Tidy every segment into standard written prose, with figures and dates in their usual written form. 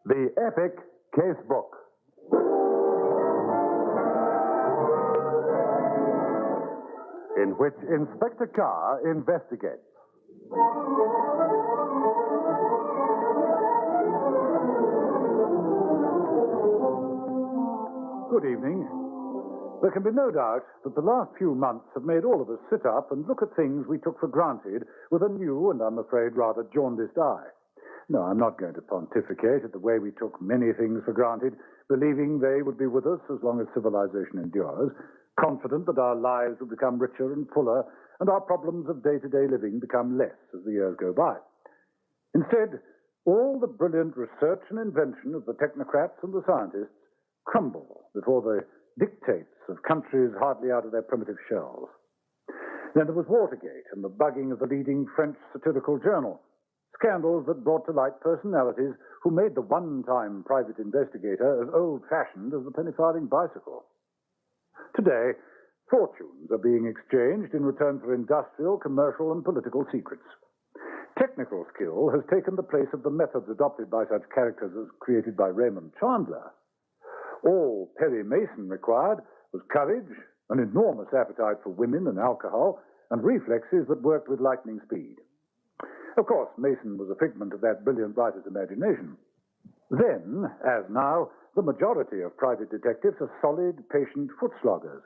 The Epic Casebook. In which Inspector Carr investigates. Good evening. There can be no doubt that the last few months have made all of us sit up and look at things we took for granted with a new and, I'm afraid, rather jaundiced eye. No, I'm not going to pontificate at the way we took many things for granted, believing they would be with us as long as civilization endures, confident that our lives will become richer and fuller, and our problems of day-to-day living become less as the years go by. Instead, all the brilliant research and invention of the technocrats and the scientists crumble before the dictates of countries hardly out of their primitive shells. Then there was Watergate and the bugging of the leading French satirical journal, scandals that brought to light personalities who made the one-time private investigator as old-fashioned as the penny-farthing bicycle. Today, fortunes are being exchanged in return for industrial, commercial, and political secrets. Technical skill has taken the place of the methods adopted by such characters as created by Raymond Chandler. All Perry Mason required was courage, an enormous appetite for women and alcohol, and reflexes that worked with lightning speed. Of course, Mason was a figment of that brilliant writer's imagination. Then, as now, the majority of private detectives are solid, patient foot-sloggers,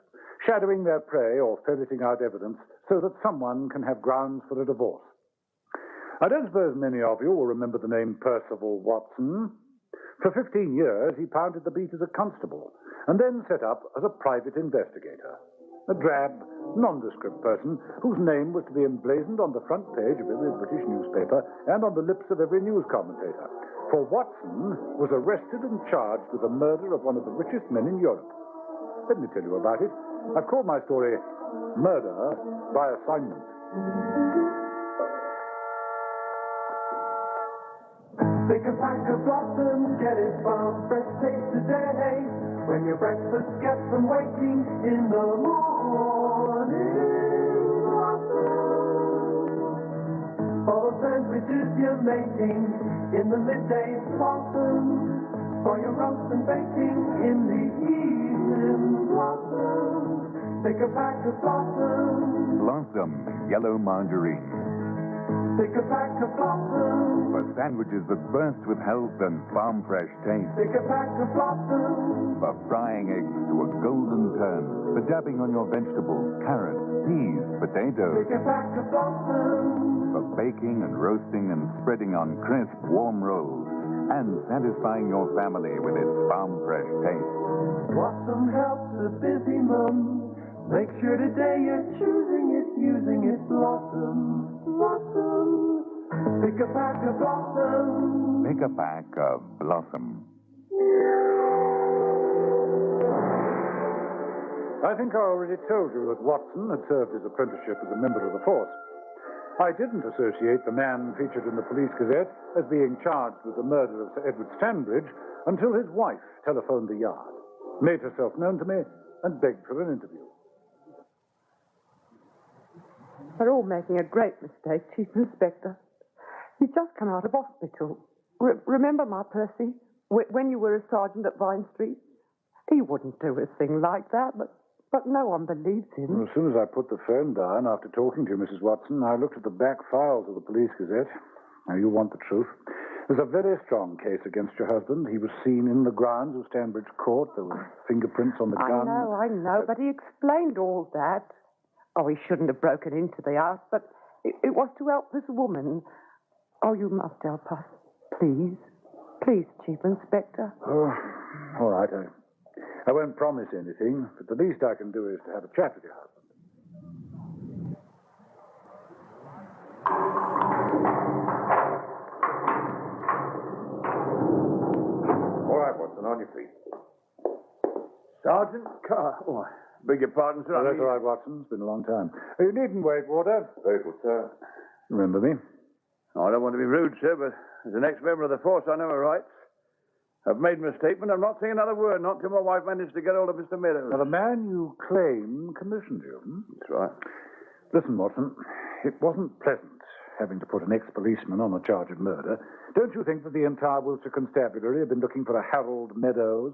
shadowing their prey or ferreting out evidence so that someone can have grounds for a divorce. I don't suppose many of you will remember the name Percival Watson. For 15 years, he pounded the beat as a constable, and then set up as a private investigator. A drab, nondescript person whose name was to be emblazoned on the front page of every British newspaper and on the lips of every news commentator. For Watson was arrested and charged with the murder of one of the richest men in Europe. Let me tell you about it. I've called my story Murder by Assignment. Take a pack of blossoms, get it from Fresh Taste today. When your breakfast gets them waiting in the morning. Blossom. For the sandwiches you're making in the midday blossom. For your roast and baking in the evening blossom. Take a pack of blossoms. Blossom Yellow Margarine. Take a pack of blossoms. For sandwiches that burst with health and farm-fresh taste. Take a pack of blossoms. For frying eggs to a golden turn. For dabbing on your vegetables, carrots, peas, potatoes. Take a pack of blossoms. For baking and roasting and spreading on crisp, warm rolls. And satisfying your family with its farm-fresh taste. Blossom helps a busy mum. Make sure today you're choosing it, using it. Blossom, blossom. Pick a pack of blossom. Pick a pack of Blossom. I think I already told you that Watson had served his apprenticeship as a member of the force. I didn't associate the man featured in the Police Gazette as being charged with the murder of Sir Edward Stanbridge until his wife telephoned the Yard, made herself known to me, and begged for an interview. They're all making a great mistake, Chief Inspector. You've just come out of hospital. Remember my Percy, when you were a sergeant at Vine Street? He wouldn't do a thing like that, but no one believes him. Well, as soon as I put the phone down after talking to you, Mrs. Watson, I looked at the back files of the Police Gazette. Now, you want the truth. There's a very strong case against your husband. He was seen in the grounds of Stanbridge Court. There were fingerprints on the gun. I know, but he explained all that. Oh, he shouldn't have broken into the house, but it was to help this woman. Oh, you must help us. Please. Please, Chief Inspector. Oh, all right. I won't promise anything, but the least I can do is to have a chat with your husband. All right, Watson, on your feet. Sergeant Carr. Oh, beg your pardon, sir. Oh, that's all right, Watson. It's been a long time. You needn't wait, Warder. Very good, sir. Remember me? Oh, I don't want to be rude, sir, but as an ex-member of the force, I know my rights. I've made my statement. I'm not saying another word, not till my wife managed to get hold of Mr. Meadows. Now, the man you claim commissioned you. That's right. Listen, Watson, it wasn't pleasant having to put an ex-policeman on a charge of murder, don't you think that the entire Worcester Constabulary have been looking for a Harold Meadows?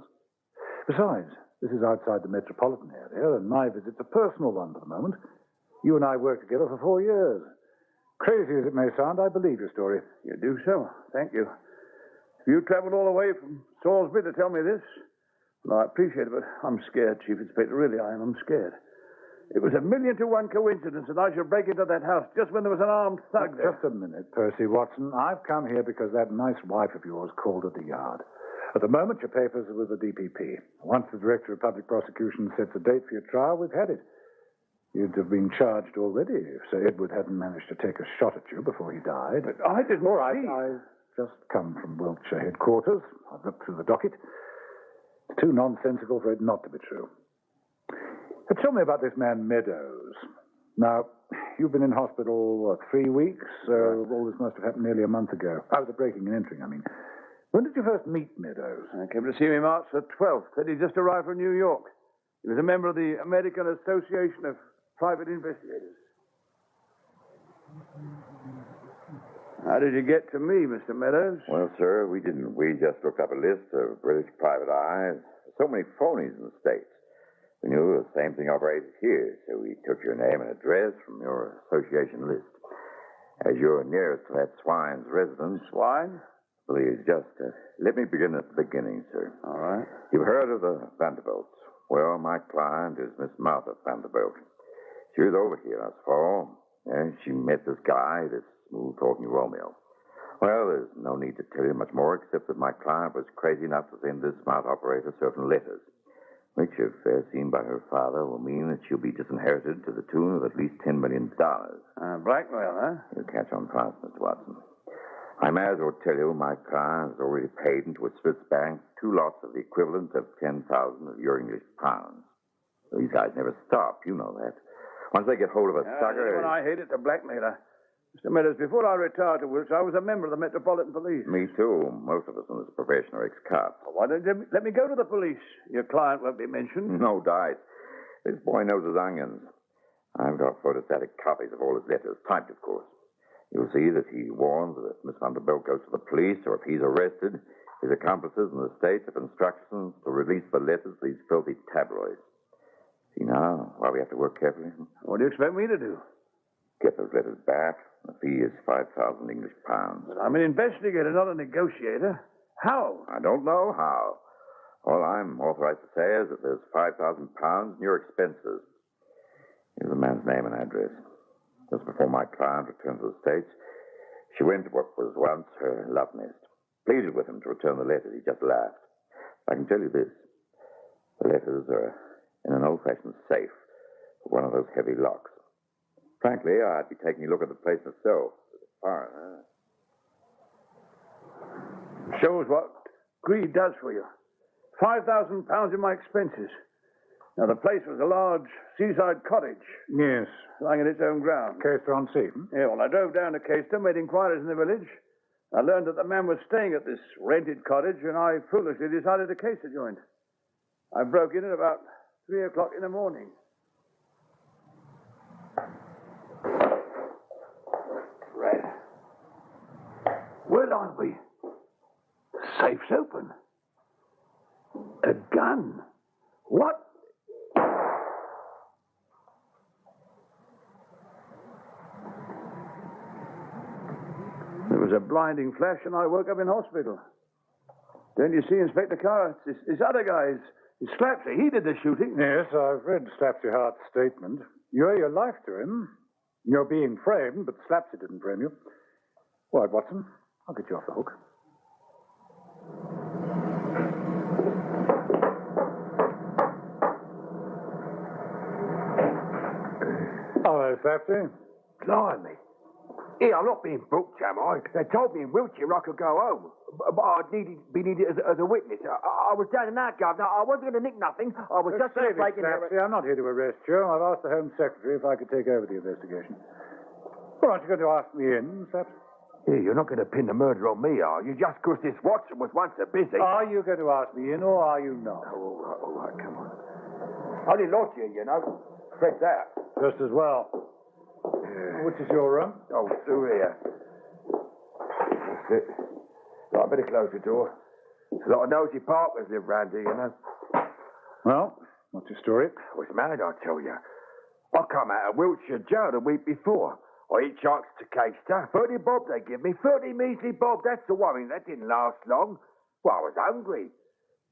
Besides, this is outside the metropolitan area, and my visit's a personal one for the moment. You and I worked together for 4 years. Crazy as it may sound, I believe your story. You do so. Thank you. You travelled all the way from Salisbury to tell me this? No, I appreciate it, but I'm scared, Chief Inspector. Really, I am. I'm scared. It was 1,000,000 to 1 coincidence that I should break into that house just when there was an armed thug there. Just a minute, Percy Watson. I've come here because that nice wife of yours called at the yard. At the moment, your papers are with the DPP. Once the Director of Public Prosecution sets a date for your trial, we've had it. You'd have been charged already if Sir Edward hadn't managed to take a shot at you before he died. But I didn't All right, see. I've just come from Wiltshire headquarters. I've looked through the docket. It's too nonsensical for it not to be true. But tell me about this man Meadows. Now, you've been in hospital, what, 3 weeks? So all this must have happened nearly a month ago. Oh, the breaking and entering, I mean. When did you first meet Meadows? I came to see him March the 12th. Said he just arrived from New York. He was a member of the American Association of Private Investigators. How did you get to me, Mr. Meadows? Well, sir, we didn't. We just looked up a list of British private eyes. So many phonies in the States. We knew the same thing operated here, so we took your name and address from your association list. As you're nearest to that swine's residence... Swine? Please, just let me begin at the beginning, sir. All right. You've heard of the Vanderbilts. Well, my client is Miss Martha Vanderbilt. She was over here last fall, and she met this guy, this smooth-talking Romeo. Well, there's no need to tell you much more, except that my client was crazy enough to send this smart operator certain letters, which, if seen by her father, will mean that she'll be disinherited to the tune of at least $10 million. Blackmail, huh? You'll catch on fast, Mr. Watson. I may as well tell you my client has already paid into a Swiss bank 2 lots of the equivalent of 10,000 of your English pounds. These guys never stop, you know that. Once they get hold of a sucker... When I hate it, the blackmailer. Mr. Meadows, before I retired to Wiltshire, I was a member of the Metropolitan Police. Me too. Most of us in this profession are ex-cops. Well, why don't you let me go to the police? Your client won't be mentioned. No dice. This boy knows his onions. I've got photostatic copies of all his letters, typed, of course. You'll see that he warns that if Miss Vanderbilt goes to the police or if he's arrested, his accomplices in the States have instructions to release the letters to these filthy tabloids. See now why we have to work carefully? What do you expect me to do? Get those letters back. The fee is 5,000 English pounds. But I'm an investigator, not a negotiator. How? I don't know how. All I'm authorized to say is that there's 5,000 pounds in your expenses. Here's the man's name and address. Just before my client returned to the States, she went to what was once her love nest. Pleaded with him to return the letters. He just laughed. I can tell you this. The letters are in an old-fashioned safe with one of those heavy locks. Frankly, I'd be taking a look at the place myself. Far, Shows what greed does for you. 5,000 pounds in my expenses. Now, the place was a large seaside cottage. Yes. Lying in its own ground. Caistor-on-Sea. Yeah, well, I drove down to Caistor, made inquiries in the village. I learned that the man was staying at this rented cottage, and I foolishly decided to case the joint. I broke in at about 3 o'clock in the morning. Right. Where aren't we? The safe's open. A gun. What? There was a blinding flash, and I woke up in hospital. Don't you see, Inspector Carr? It's this other guy, it's Slapsy. He did the shooting. Yes, I've read Slapsy Hart's statement. You owe your life to him. You're being framed, but Slapsy didn't frame you. All right, Watson, I'll get you off the hook. Hello, Slapsy. Blimey. Here, I'm not being booked, am I? They told me in Wiltshire I could go home, but I'd be needed as a witness. I was down and out, Governor. I wasn't going to nick nothing. I was just going to break in. Slapsy, I'm not here to arrest you. I've asked the Home Secretary if I could take over the investigation. Well, aren't you going to ask me in, Slapsy? Here, you're not going to pin the murder on me, are you? Just because this Watson was once so busy. Are you going to ask me in, or are you not? Oh, all right, come on. Only lost you know. Fred's out. Just as well. Which is your room? Oh, through here. That's it. Right, I better close the door. There's a lot of nosy partners live round here, you know. Well, what's your story? I was mad, I tell you. I come out of Wiltshire jail the week before. I hitchhiked to Caister. 30 bob they give me. 30 measly bob, that's the worry. That didn't last long. Well, I was hungry.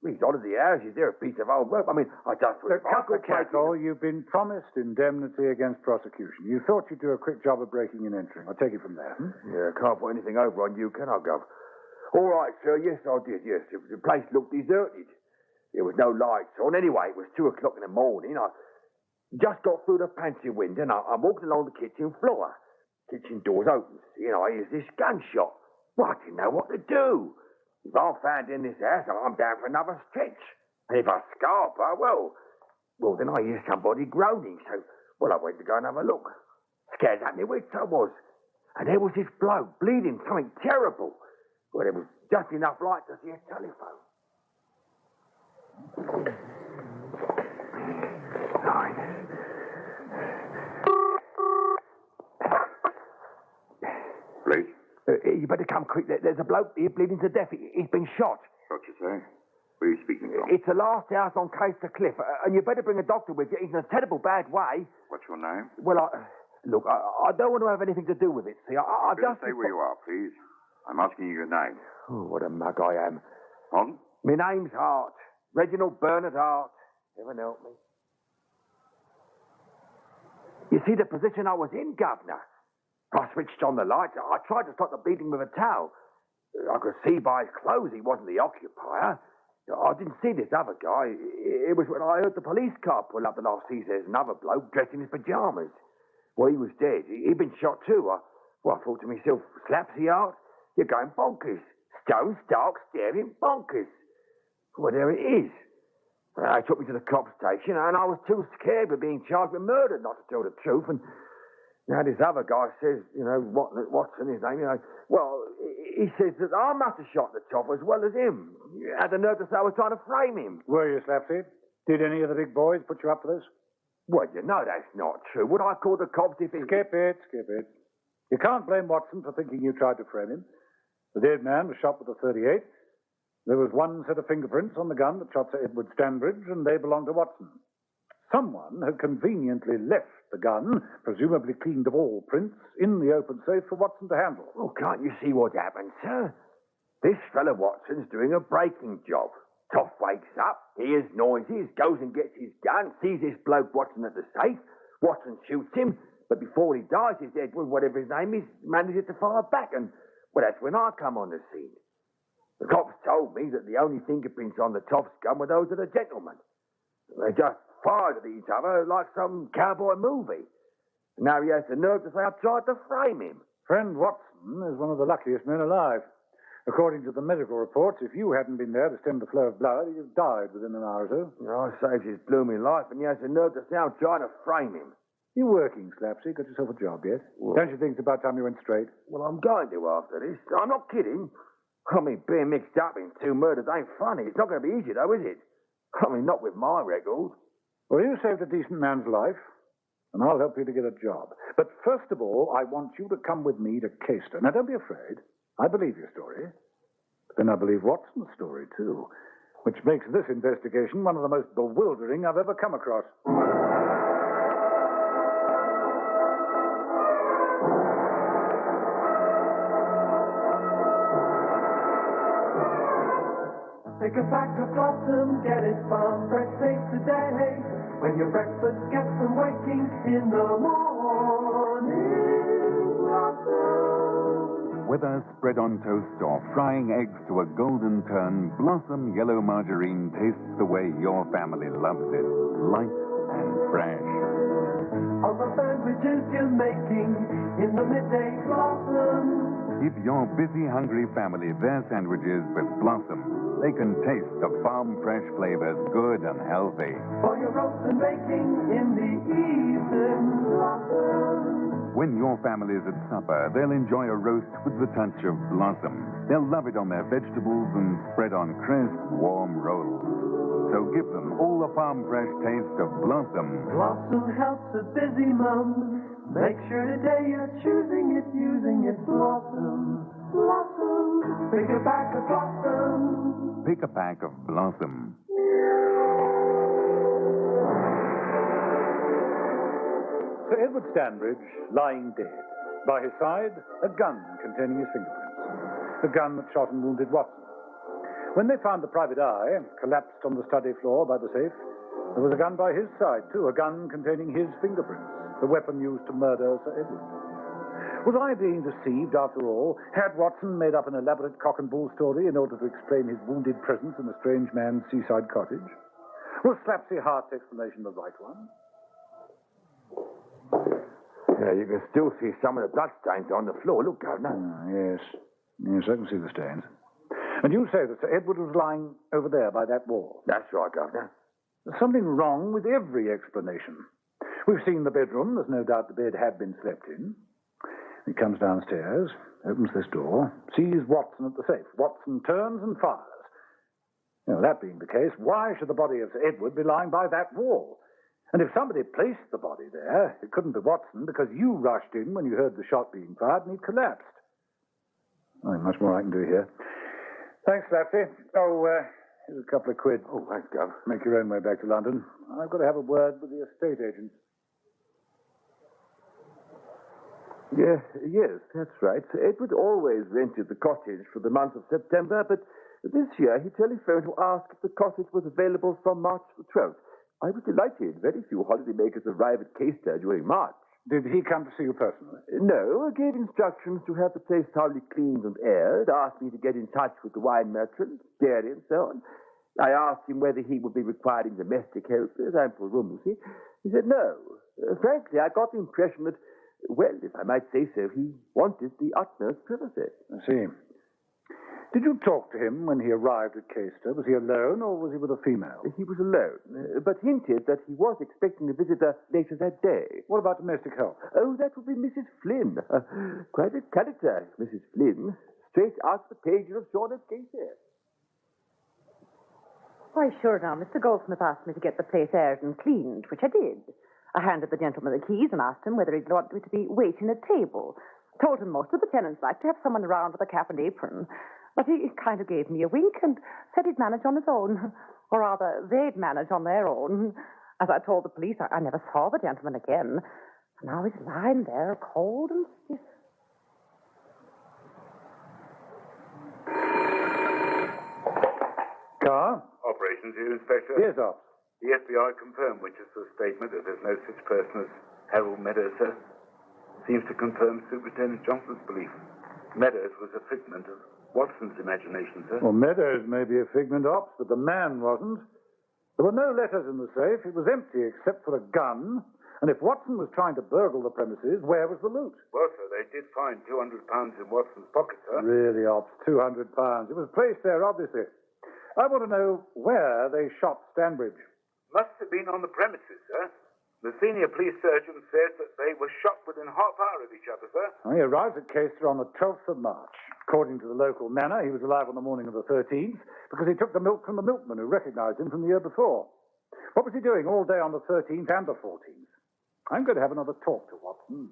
These holiday houses, they're a piece of old rope. I mean, I just... Cut the cattle. You've been promised indemnity against prosecution. You thought you'd do a quick job of breaking and entering. I'll take it from there. Yeah, I can't put anything over on you, can I, Gov? All right, sir. Yes, I did, yes. The place looked deserted. There was no lights on. Anyway, it was 2 o'clock in the morning. I just got through the pantry window and I'm walking along the kitchen floor. Kitchen doors open. You know, here's this gunshot. Well, I didn't know what to do. If I'm found in this house, I'm down for another stretch. And if I scarper, well, then I hear somebody groaning. So, well, I went to go and have a look. Scared at me wits I was. And there was this bloke bleeding, something terrible. Well, there was just enough light to see a telephone. 9. Please? You better come quick. There's a bloke here bleeding to death. He's been shot. What you say? Where are you speaking from? It's the last house on Caister Cliff, and you better bring a doctor with you. He's in a terrible bad way. What's your name? Well, look, I don't want to have anything to do with it. See, I Better just... say where you are, please. I'm asking you your name. Oh, what a mug I am. Pardon? My name's Hart. Reginald Bernard Hart. Heaven help me. You see the position I was in, Governor? I switched on the lights. I tried to stop the bleeding with a towel. I could see by his clothes he wasn't the occupier. I didn't see this other guy. It was when I heard the police car pull up that I see there's another bloke dressed in his pajamas. Well, he was dead. He'd been shot too. I thought to myself, Slapsy Hart, you're going bonkers. Stone stark staring bonkers. Well, there it is. They took me to the cop station, and I was too scared of being charged with murder not to tell the truth. And now this other guy says, you know, Watson, his name, you know, well, he says that I must have shot the top as well as him. He had the nerve to say I was trying to frame him. Were you, Slapsy? Did any of the big boys put you up for this? Well, you know that's not true. Would I call the cops if it... Skip it. You can't blame Watson for thinking you tried to frame him. The dead man was shot with a .38. There was one set of fingerprints on the gun that shot Sir Edward Stanbridge, and they belonged to Watson. Someone had conveniently left the gun, presumably cleaned of all prints, in the open safe for Watson to handle. Oh, can't you see what happened, sir? This fella Watson's doing a breaking job. Toff wakes up, hears noises, goes and gets his gun, sees this bloke Watson at the safe. Watson shoots him, but before he dies, his Edward, whatever his name is, manages to fire back, and, well, that's when I come on the scene. The cops told me that the only fingerprints on the Toff's gun were those of the gentleman. They just fired at each other like some cowboy movie. Now he has the nerve to say I tried to frame him. Friend Watson is one of the luckiest men alive. According to the medical reports, if you hadn't been there to stem the flow of blood, he'd have died within an hour or so. I saved his blooming life, and he has the nerve to say I'm trying to frame him. You working, Slapsy? Got yourself a job yet? Well, don't you think it's about time you went straight? Well, I'm going to after this. I'm not kidding. I mean, being mixed up in 2 murders ain't funny. It's not going to be easy, though, is it? I mean, not with my record. Well, you saved a decent man's life, and I'll help you to get a job. But first of all, I want you to come with me to Caister. Now, don't be afraid. I believe your story. But then I believe Watson's story, too, which makes this investigation one of the most bewildering I've ever come across. Take a pack of blossom, get it farm fresh taste today. When your breakfast gets from waking in the morning, blossom. Whether spread on toast or frying eggs to a golden turn, Blossom Yellow Margarine tastes the way your family loves it, light and fresh. On the sandwiches you're making in the midday blossom. Give your busy, hungry family their sandwiches with Blossom. They can taste the farm-fresh flavors, good and healthy. For your roast and baking in the evening blossom. When your family's at supper, they'll enjoy a roast with the touch of Blossom. They'll love it on their vegetables and spread on crisp, warm rolls. So give them all the farm-fresh taste of Blossom. Blossom helps a busy mum Make sure today you're choosing it, using it. Blossom, blossom. Pick a pack of blossom. Pick a pack of Blossom. Sir Edward Stanbridge lying dead. By his side, a gun containing his fingerprints. The gun that shot and wounded Watson. When they found the private eye collapsed on the study floor by the safe, there was a gun by his side, too, a gun containing his fingerprints, the weapon used to murder Sir Edward. Was I being deceived, after all? Had Watson made up an elaborate cock and bull story in order to explain his wounded presence in a strange man's seaside cottage? Was Slapsy Hart's explanation the right one? Yeah, you can still see some of the blood stains on the floor. Look, Governor. Yes. Yes, I can see the stains. And you say that Sir Edward was lying over there by that wall. That's right, Governor. There's something wrong with every explanation. We've seen the bedroom. There's no doubt the bed had been slept in. He comes downstairs, opens this door, sees Watson at the safe. Watson turns and fires. Now, that being the case, why should the body of Sir Edward be lying by that wall? And if somebody placed the body there, it couldn't be Watson, because you rushed in when you heard the shot being fired and he'd collapsed. Oh, much more I can do here. Thanks, Slapsy. Oh, here's a couple of quid. Oh, thanks, Gov. Make your own way back to London. I've got to have a word with the estate agents. Yes, that's right. Sir Edward always rented the cottage for the month of September, but this year he telephoned to ask if the cottage was available from March the 12th. I was delighted. Very few holidaymakers arrive at Caister during March. Did he come to see you personally? No, I gave instructions to have the place thoroughly cleaned and aired, asked me to get in touch with the wine merchant, dairy, and so on. I asked him whether he would be requiring domestic help. There's ample room, you see. He said no. Frankly, I got the impression that, well, if I might say so, he wanted the utmost privacy. I see. Did you talk to him when he arrived at Caister? Was he alone or was he with a female? He was alone, but hinted that he was expecting a visitor later that day. What about domestic help? Oh, that would be Mrs. Flynn. Quite a character, Mrs. Flynn. Straight out of the pages of Sean at Caister. Why, sure now, Mr. Goldsmith asked me to get the place aired and cleaned, which I did. I handed the gentleman the keys and asked him whether he'd want me to be waiting at table. Told him most of the tenants like to have someone around with a cap and apron. But he kind of gave me a wink and said he'd manage on his own. Or rather, they'd manage on their own. As I told the police, I never saw the gentleman again. And now he's lying there, cold and stiff. Carr? Operations here, Inspector. Yes, Ops. The FBI confirmed Winchester's statement that there's no such person as Harold Meadows, sir. Seems to confirm Superintendent Johnson's belief. Meadows was a figment of Watson's imagination, sir. Well, Meadows may be a figment, Ops, but the man wasn't. There were no letters in the safe. It was empty except for a gun. And if Watson was trying to burgle the premises, where was the loot? Well, sir, they did find £200 in Watson's pocket, sir. Really, Ops, £200. It was placed there, obviously. I want to know where they shot Stanbridge. Must have been on the premises, sir. The senior police surgeon says that they were shot within half hour of each other, sir. He arrived at Caister on the 12th of March. According to the local manor, he was alive on the morning of the 13th because he took the milk from the milkman who recognized him from the year before. What was he doing all day on the 13th and the 14th? I'm going to have another talk to Watson.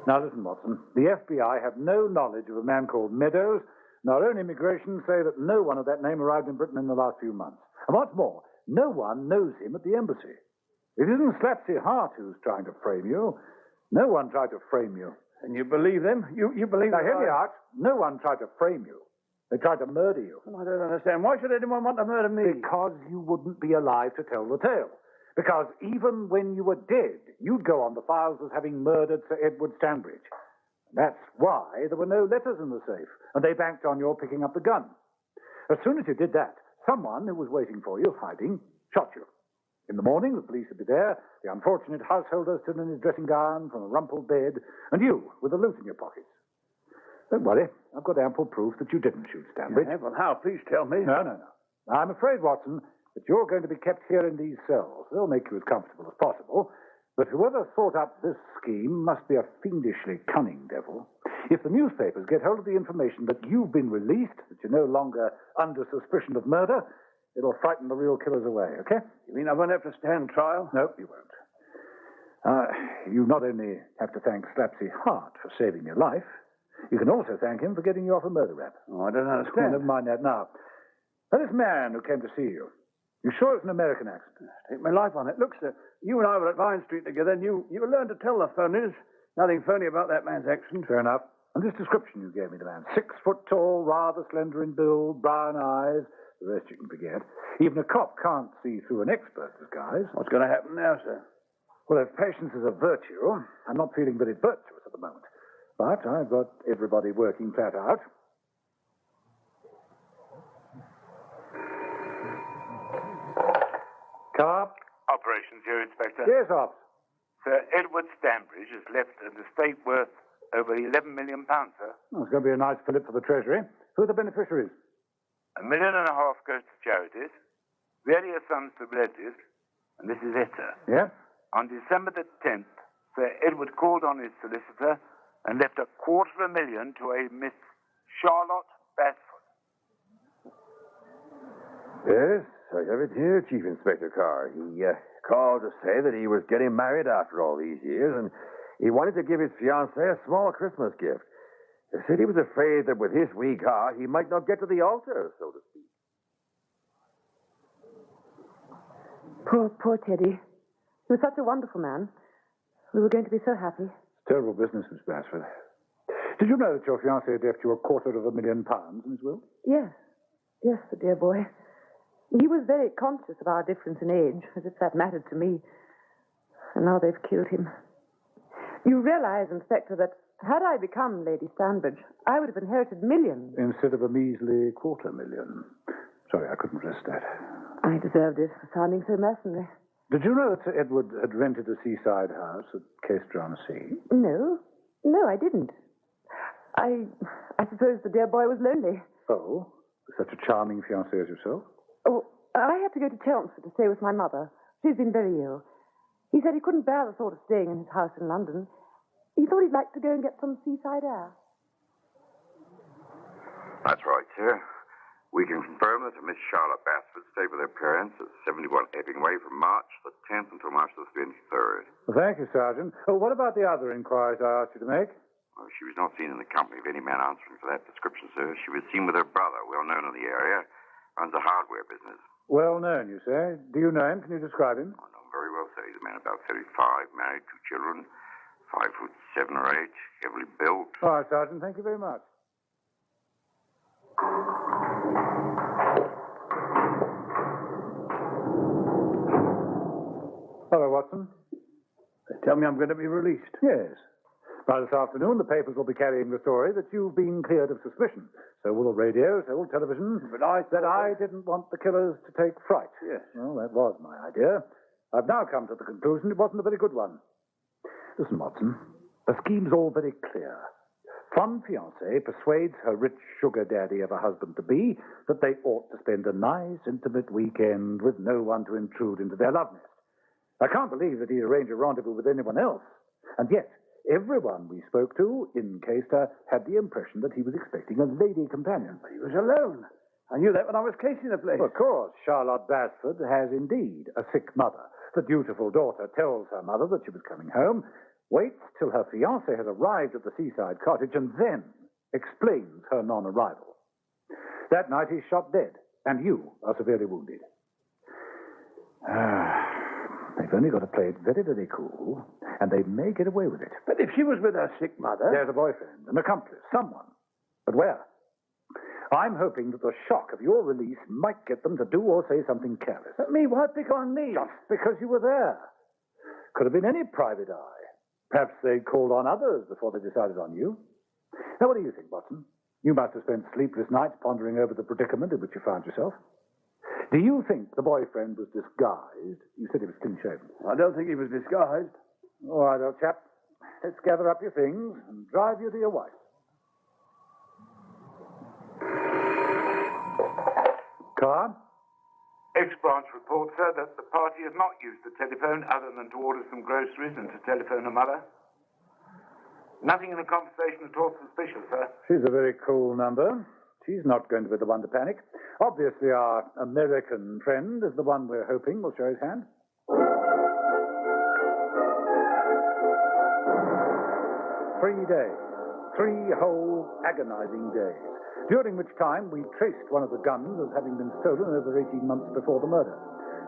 Now listen, Watson. The FBI have no knowledge of a man called Meadows, and our own immigration say that no one of that name arrived in Britain in the last few months. And what's more, no one knows him at the embassy. It isn't Slapsy Hart who's trying to frame you. No one tried to frame you. And you believe them? You believe Now, them? hear me out. No one tried to frame you. They tried to murder you. I don't understand. Why should anyone want to murder me? Because you wouldn't be alive to tell the tale. Because even when you were dead, you'd go on the files as having murdered Sir Edward Stanbridge. That's why there were no letters in the safe, and they banked on your picking up the gun. As soon as you did that, someone who was waiting for you, hiding, shot you. In the morning, the police would be there, the unfortunate householder stood in his dressing gown from a rumpled bed, and you with the loot in your pockets. Don't worry, I've got ample proof that you didn't shoot Stanbridge. Yeah, well, how? Please tell me. No. I'm afraid, Watson, that you're going to be kept here in these cells. They'll make you as comfortable as possible. But whoever thought up this scheme must be a fiendishly cunning devil. If the newspapers get hold of the information that you've been released, that you're no longer under suspicion of murder, it'll frighten the real killers away, okay? You mean I won't have to stand trial? No, you won't. You not only have to thank Slapsy Hart for saving your life, you can also thank him for getting you off a murder rap. Oh, I don't understand. Never mind that now. Now, this man who came to see you, you sure it's an American accent? Take my life on it. Look, sir, you and I were at Vine Street together, and you learned to tell the phonies. Nothing phony about that man's accent. Fair enough. And this description you gave me, the man, 6 foot tall, rather slender in build, brown eyes, the rest you can forget. Even a cop can't see through an expert disguise. What's going to happen now, sir? Well, if patience is a virtue, I'm not feeling very virtuous at the moment. But I've got everybody working flat out. Carr? Operations here, Inspector. Yes, Ops. Sir Edward Stanbridge has left an estate worth over £11 million, sir. Well, it's going to be a nice fillip for the Treasury. Who are the beneficiaries? £1.5 million goes to charities, various sums to relatives, and this is it, sir. Yeah? On December the 10th, Sir Edward called on his solicitor and left $250,000 to a Miss Charlotte Basford. Yes, I have it here, Chief Inspector Carr. He called to say that he was getting married after all these years, and he wanted to give his fiancée a small Christmas gift. He said he was afraid that with his weak heart, he might not get to the altar, so to speak. Poor Teddy. He was such a wonderful man. We were going to be so happy. It's terrible business, Miss Basford. Did you know that your fiancé had left you £250,000 in his will? Yes. Yes, the dear boy. He was very conscious of our difference in age, as if that mattered to me. And now they've killed him. You realize, Inspector, that had I become Lady Stanbridge, I would have inherited millions. Instead of a measly $250,000. Sorry, I couldn't resist that. I deserved it for sounding so mercenary. Did you know that Sir Edward had rented a seaside house at Casebook? No, I didn't. I suppose the dear boy was lonely. Oh, such a charming fiancée as yourself? Oh, I had to go to Chelmsford to stay with my mother. She's been very ill. He said he couldn't bear the thought of staying in his house in London. He thought he'd like to go and get some seaside air. That's right, sir. We can confirm that Miss Charlotte Basford stayed with her parents at 71 Epping Way from March the 10th until March the 23rd. Well, thank you, Sergeant. Oh, what about the other inquiries I asked you to make? Well, she was not seen in the company of any man answering for that description, sir. She was seen with her brother, well known in the area, runs a hardware business. Well known, you say. Do you know him? Can you describe him? I know him very well, sir. He's a man about 35, married, 2 children, 5'7" or 8", heavily built. All right, Sergeant. Thank you very much. Hello, Watson. They tell me I'm going to be released. Yes. By this afternoon, the papers will be carrying the story that you've been cleared of suspicion. So will the radio, so will television. But I didn't want the killers to take fright. Yes. Well, that was my idea. I've now come to the conclusion it wasn't a very good one. Listen, Watson, the scheme's all very clear. Fun fiancée persuades her rich sugar daddy of a husband-to-be that they ought to spend a nice, intimate weekend with no one to intrude into their love nest. I can't believe that he'd arrange a rendezvous with anyone else. And yet, everyone we spoke to in Casebook had the impression that he was expecting a lady companion. But he was alone. I knew that when I was casing the place. Well, of course, Charlotte Basford has indeed a sick mother. The dutiful daughter tells her mother that she was coming home, waits till her fiancé has arrived at the seaside cottage, and then explains her non-arrival. That night he's shot dead, and you are severely wounded. They've only got to play it very, very cool, and they may get away with it. But if she was with her sick mother... There's a boyfriend, an accomplice, someone. But where? I'm hoping that the shock of your release might get them to do or say something careless. But me? Why pick on me? Just because you were there. Could have been any private eye. Perhaps they called on others before they decided on you. Now, what do you think, Watson? You must have spent sleepless nights pondering over the predicament in which you found yourself. Do you think the boyfriend was disguised? You said he was clean-shaven. I don't think he was disguised. All right, old chap. Let's gather up your things and drive you to your wife. Carr? Ex-branch reports, sir, that the party has not used the telephone other than to order some groceries and to telephone her mother. Nothing in the conversation at all suspicious, sir. She's a very cool number. She's not going to be the one to panic. Obviously, our American friend is the one we're hoping will show his hand. 3 days. 3 whole agonizing days, during which time we traced one of the guns as having been stolen over 18 months before the murder.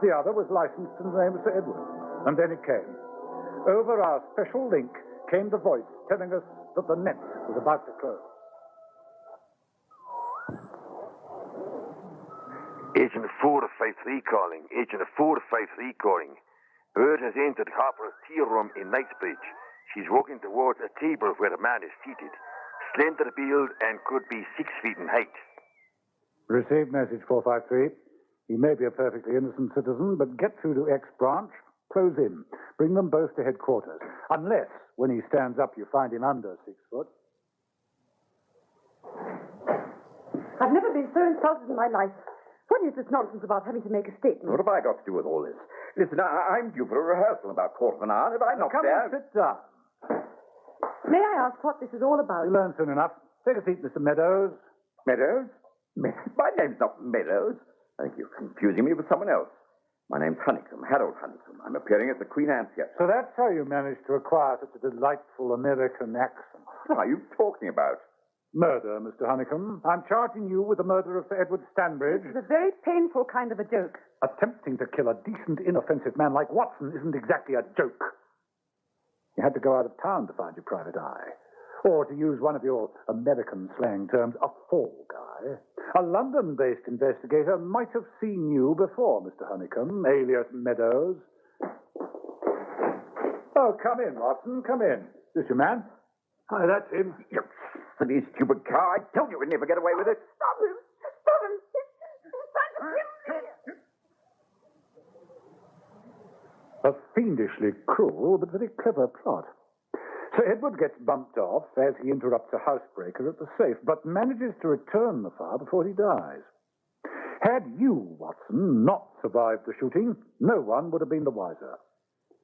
The other was licensed in the name of Sir Edward. And then it came. Over our special link came the voice telling us that the net was about to close. Agent 453 calling. Agent 453 calling. Bird has entered Harper's tea room in Knightsbridge. She's walking towards a table where a man is seated. Slender build and could be 6 feet in height. Received message 453. He may be a perfectly innocent citizen, but get through to X branch, close in. Bring them both to headquarters. Unless, when he stands up, you find him under 6 foot. I've never been so insulted in my life. What is this nonsense about having to make a statement? What have I got to do with all this? Listen, I'm due for a rehearsal in about quarter of an hour. Have I not Come and sit down. May I ask what this is all about? You'll learn soon enough. Take a seat, Mr. Meadows. Meadows? My name's not Meadows. I think you're confusing me with someone else. My name's Honeycomb, Harold Honeycomb. I'm appearing at the Queen Anne's Theatre. So that's how you managed to acquire such a delightful American accent. What are you talking about? Murder, Mr. Honeycomb. I'm charging you with the murder of Sir Edward Stanbridge. It's a very painful kind of a joke. Attempting to kill a decent, inoffensive man like Watson isn't exactly a joke. You had to go out of town to find your private eye. Or, to use one of your American slang terms, a fall guy. A London-based investigator might have seen you before, Mr. Honeycomb, alias Meadows. Oh, come in, Watson, come in. Is this your man? Hi, that's him. You silly, stupid Carr. I told you we'd never get away with it. Stop him! Stop him! He's trying to kill me! A fiendishly cruel but very clever plot. Sir Edward gets bumped off as he interrupts a housebreaker at the safe, but manages to return the fire before he dies. Had you, Watson, not survived the shooting, no one would have been the wiser.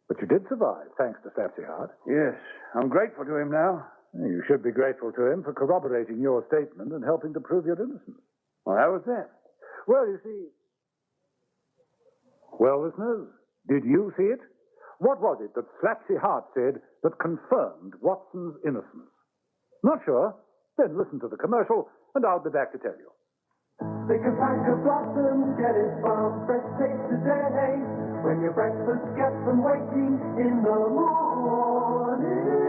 But you did survive, thanks to Slapsy Hart. Yes, I'm grateful to him now. You should be grateful to him for corroborating your statement and helping to prove your innocence. Well, how was that? Well, you see... Well, listeners, did you see it? What was it that Slapsy Hart said that confirmed Watson's innocence? Not sure? Then listen to the commercial, and I'll be back to tell you. Pick a pack of blossoms, get it from fresh taste today. When your breakfast gets them waiting in the morning.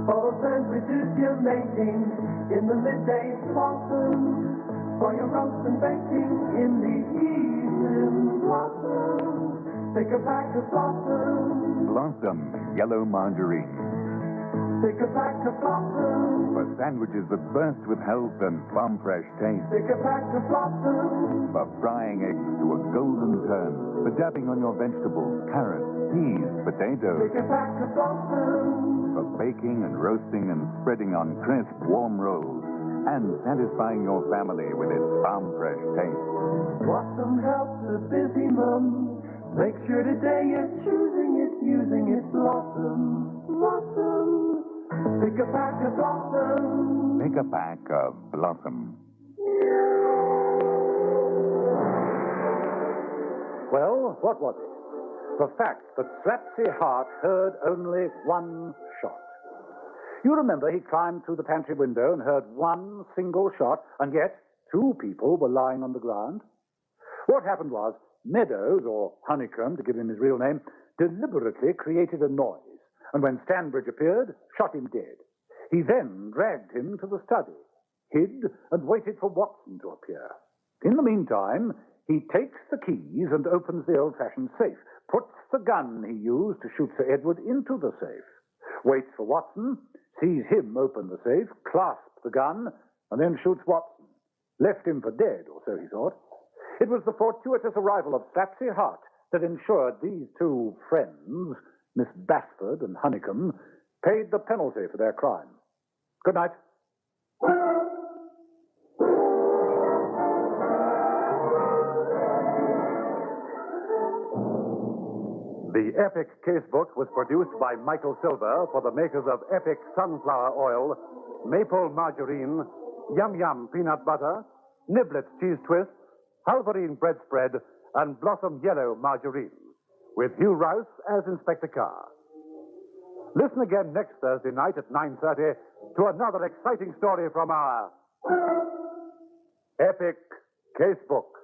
For the sandwiches you're making in the midday blossom. For your roast and baking in the evening blossom. Pick a pack of blossoms. Blossom Yellow Margarine. Pick a pack of blossoms. For sandwiches that burst with health and farm-fresh taste. Pick a pack of blossoms. For frying eggs to a golden turn. For dabbing on your vegetables, carrots, peas, potatoes. Pick a pack of blossoms. For baking and roasting and spreading on crisp, warm rolls. And satisfying your family with its farm-fresh taste. Blossom helps a busy mum. Make sure today you're choosing it, using it. Blossom, blossom. Pick a pack of blossom. Make a pack of Blossom. Well, what was it? The fact that Slapsy Hart heard only one shot. You remember he climbed through the pantry window and heard one single shot, and yet 2 people were lying on the ground. What happened was, Meadows, or Honeycomb, to give him his real name, deliberately created a noise, and when Stanbridge appeared, shot him dead. He then dragged him to the study, hid, and waited for Watson to appear. In the meantime, he takes the keys and opens the old-fashioned safe, puts the gun he used to shoot Sir Edward into the safe, waits for Watson, sees him open the safe, clasp the gun, and then shoots Watson. Left him for dead, or so he thought. It was the fortuitous arrival of Slapsy Hart that ensured these 2 friends, Miss Basford and Honeycomb, paid the penalty for their crime. Good night. The Epic Casebook was produced by Michael Silver for the makers of Epic Sunflower Oil, Maple Margarine, Yum Yum Peanut Butter, Niblet Cheese Twists, Halverine Bread Spread, and Blossom Yellow Margarine, with Hugh Rouse as Inspector Carr. Listen again next Thursday night at 9:30 to another exciting story from our Epic Casebook.